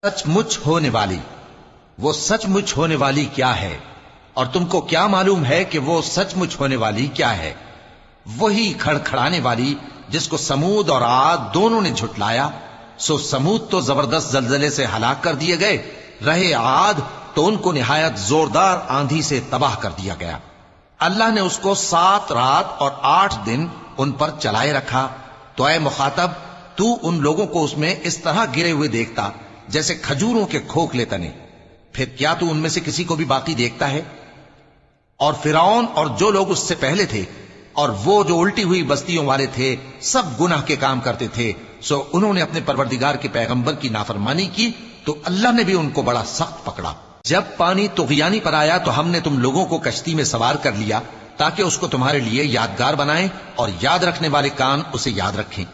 سچ مچ ہونے والی، وہ سچ مچ ہونے والی کیا ہے؟ اور تم کو کیا معلوم ہے کہ وہ سچ مچ ہونے والی کیا ہے؟ وہی کھڑکھڑانے والی جس کو سمود اور عاد دونوں نے جھٹلایا۔ سو سمود تو زبردست زلزلے سے ہلاک کر دیے گئے، رہے عاد تو ان کو نہایت زوردار آندھی سے تباہ کر دیا گیا۔ اللہ نے اس کو 7 رات اور 8 دن ان پر چلائے رکھا۔ تو اے مخاطب، تو ان لوگوں کو اس میں اس طرح گرے ہوئے دیکھتا جیسے کھجوروں کے کھوکھلے تنے، پھر کیا تو ان میں سے کسی کو بھی باقی دیکھتا ہے؟ اور فرعون اور جو لوگ اس سے پہلے تھے اور وہ جو الٹی ہوئی بستیوں والے تھے، سب گناہ کے کام کرتے تھے، سو انہوں نے اپنے پروردگار کے پیغمبر کی نافرمانی کی تو اللہ نے بھی ان کو بڑا سخت پکڑا۔ جب پانی طغیانی پر آیا تو ہم نے تم لوگوں کو کشتی میں سوار کر لیا تاکہ اس کو تمہارے لیے یادگار بنائیں اور یاد رکھنے والے کان اسے یاد رکھیں۔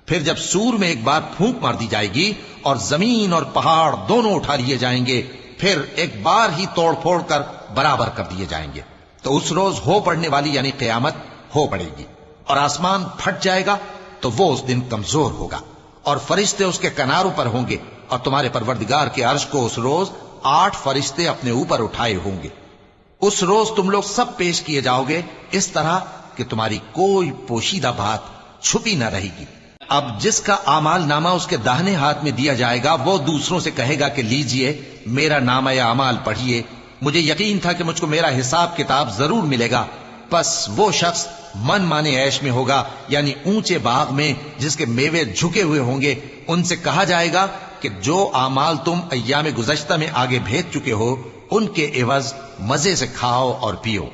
پھر جب سور میں ایک بار پھونک مار دی جائے گی اور زمین اور پہاڑ دونوں اٹھا لیے جائیں گے، پھر ایک بار ہی توڑ پھوڑ کر برابر کر دیے جائیں گے، تو اس روز ہو پڑنے والی یعنی قیامت ہو پڑے گی، اور آسمان پھٹ جائے گا تو وہ اس دن کمزور ہوگا، اور فرشتے اس کے کناروں پر ہوں گے، اور تمہارے پروردگار کے عرش کو اس روز 8 فرشتے اپنے اوپر اٹھائے ہوں گے۔ اس روز تم لوگ سب پیش کیے جاؤ گے اس طرح کہ تمہاری کوئی پوشیدہ بات چھپی نہ رہے گی۔ اب جس کا اعمال نامہ اس کے داہنے ہاتھ میں دیا جائے گا وہ دوسروں سے کہے گا کہ لیجئے میرا نامہ یا اعمال پڑھیے، مجھے یقین تھا کہ مجھ کو میرا حساب کتاب ضرور ملے گا۔ پس وہ شخص من مانے عیش میں ہوگا، یعنی اونچے باغ میں جس کے میوے جھکے ہوئے ہوں گے۔ ان سے کہا جائے گا کہ جو اعمال تم ایام گزشتہ میں آگے بھیج چکے ہو ان کے عوض مزے سے کھاؤ اور پیو۔